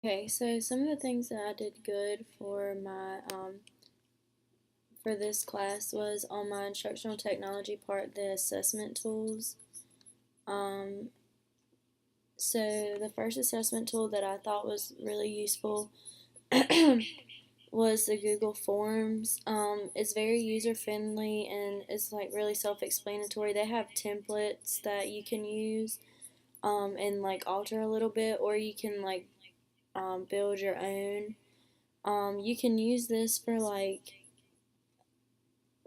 Okay, so some of the things that I did good for my for this class was on my instructional technology part, the assessment tools. Um, so the first assessment tool that I thought was really useful was the Google Forms. It's very user friendly and it's like really self-explanatory. They have templates that you can use and like alter a little bit, or you can like build your own. You can use this for like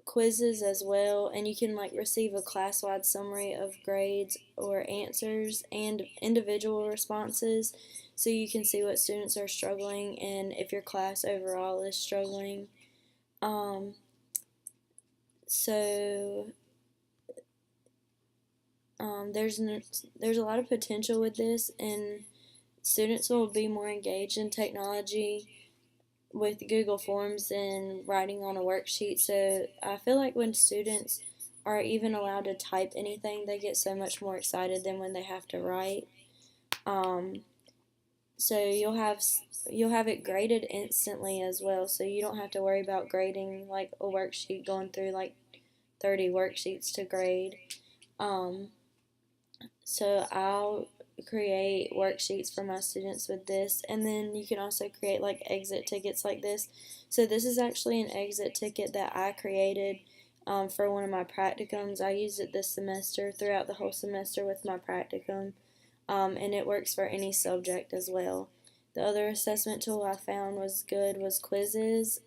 quizzes as well, and you can like receive a class-wide summary of grades or answers and individual responses, so you can see what students are struggling and if your class overall is struggling. Um, so there's a lot of potential with this, and students will be more engaged in technology with Google Forms and writing on a worksheet. So I feel like when students are even allowed to type anything, they get so much more excited than when they have to write. Um, so you'll have it graded instantly as well. So you don't have to worry about grading like a worksheet, going through like 30 worksheets to grade. Um, so I'll create worksheets for my students with this, and then you can also create like exit tickets like this. So this is actually an exit ticket that I created for one of my practicums. I used it this semester throughout the whole semester with my practicum, and it works for any subject as well. The other assessment tool I found was good was quizzes.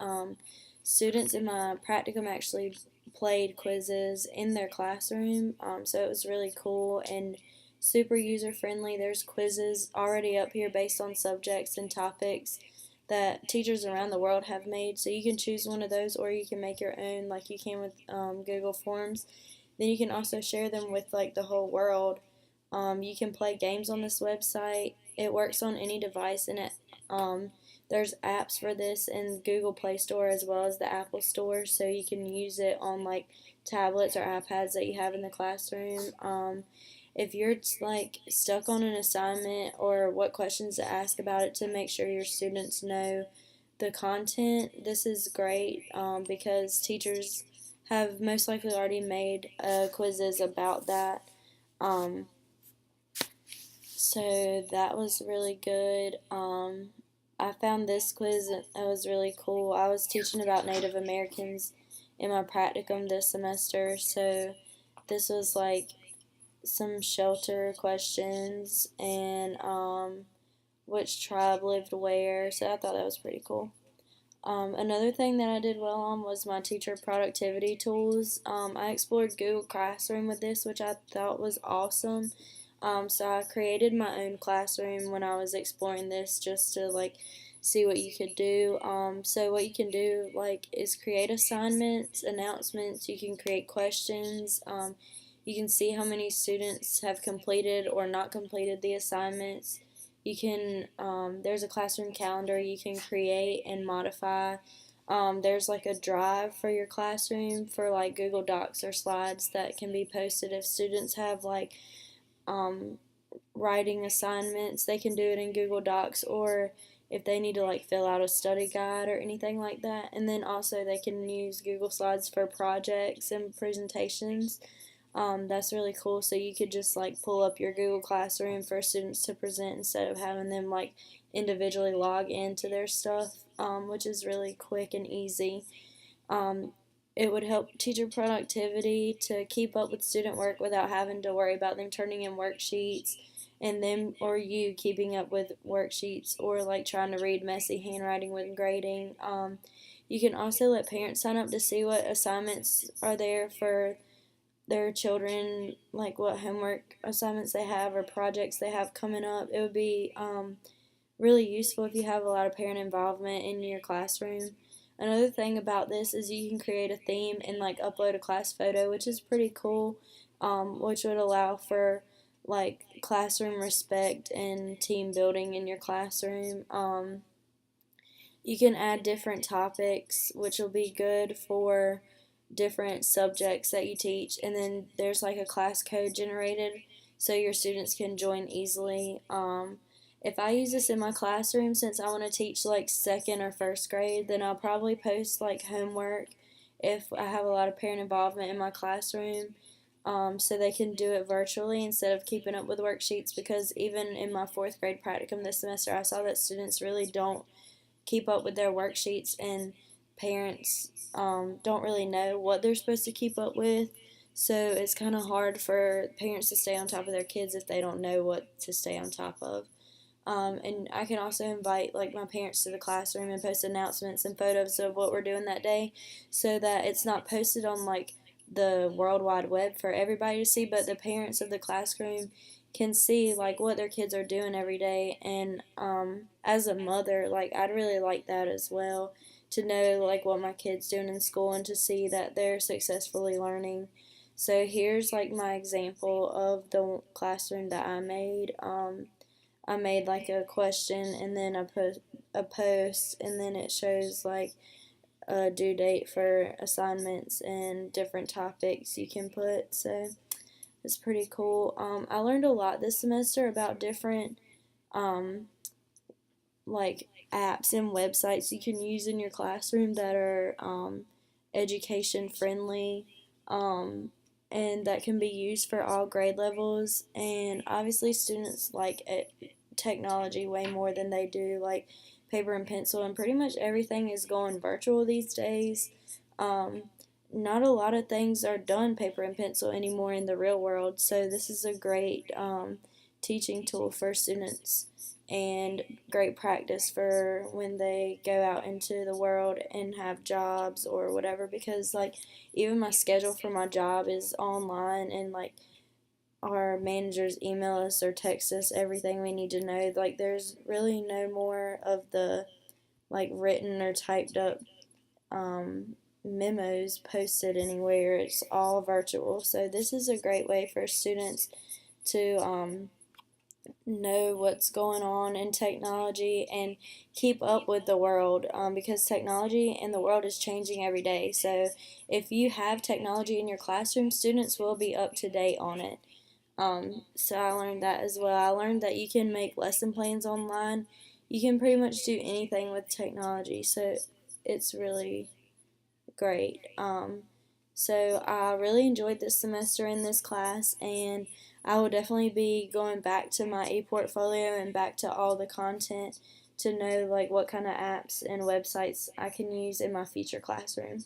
Students in my practicum actually played quizzes in their classroom, so it was really cool and super user friendly. There's quizzes already up here based on subjects and topics that teachers around the world have made, so you can choose one of those or you can make your own like you can with Google Forms. Then you can also share them with like the whole world. You can play games on this website. It works on any device, and there's apps for this in Google Play Store as well as the Apple Store, so you can use it on like tablets or iPads that you have in the classroom. If you're like stuck on an assignment or what questions to ask about it to make sure your students know the content, this is great because teachers have most likely already made quizzes about that. Um, so that was really good. I found this quiz that was really cool. I was teaching about Native Americans in my practicum this semester, so this was like some shelter questions and which tribe lived where. So I thought that was pretty cool. Another thing that I did well on was my teacher productivity tools. I explored Google Classroom with this, which I thought was awesome. So I created my own classroom when I was exploring this just to like see what you could do. So what you can do like is create assignments, announcements. You can create questions. You can see how many students have completed or not completed the assignments. You can, there's a classroom calendar you can create and modify. There's like a drive for your classroom for like Google Docs or slides that can be posted if students have like um, writing assignments. They can do it in Google Docs, or if they need to like fill out a study guide or anything like that. And then also they can use Google Slides for projects and presentations. That's really cool. So you could just like pull up your Google Classroom for students to present instead of having them like individually log into their stuff, which is really quick and easy. Um, it would help teacher productivity to keep up with student work without having to worry about them turning in worksheets and them or you keeping up with worksheets or like trying to read messy handwriting when grading. You can also let parents sign up to see what assignments are there for their children, like what homework assignments they have or projects they have coming up. It would be really useful if you have a lot of parent involvement in your classroom. Another thing about this is you can create a theme and like upload a class photo, which is pretty cool, which would allow for like classroom respect and team building in your classroom. You can add different topics, which will be good for different subjects that you teach, and then there's like a class code generated so your students can join easily. if I use this in my classroom, since I want to teach like second or first grade, then I'll probably post like homework if I have a lot of parent involvement in my classroom, so they can do it virtually instead of keeping up with worksheets. Because even in my fourth grade practicum this semester, I saw that students really don't keep up with their worksheets, and parents don't really know what they're supposed to keep up with. So it's kind of hard for parents to stay on top of their kids if they don't know what to stay on top of. And I can also invite like my parents to the classroom and post announcements and photos of what we're doing that day, so that it's not posted on like the World Wide Web for everybody to see, but the parents of the classroom can see like what their kids are doing every day. And as a mother, like I'd really like that as well, to know like what my kids doing in school and to see that they're successfully learning. So here's like my example of the classroom that I made. I made like a question and then a post, and then it shows like a due date for assignments and different topics you can put. So it's pretty cool. I learned a lot this semester about different um, like apps and websites you can use in your classroom that are education friendly, um, and that can be used for all grade levels. And obviously, students like technology way more than they do like paper and pencil, and pretty much everything is going virtual these days. Um, Not a lot of things are done paper and pencil anymore in the real world, so this is a great teaching tool for students and great practice for when they go out into the world and have jobs or whatever. Because like even my schedule for my job is online, and like our managers email us or text us everything we need to know. Like there's really no more of the like written or typed up um, memos posted anywhere. It's all virtual. So this is a great way for students to know what's going on in technology and keep up with the world, because technology and the world is changing every day. So if you have technology in your classroom, students will be up to date on it. So I learned that as well. I learned that you can make lesson plans online. You can pretty much do anything with technology. So it's really great. So I really enjoyed this semester in this class, and I will definitely be going back to my ePortfolio and back to all the content to know like what kind of apps and websites I can use in my future classroom.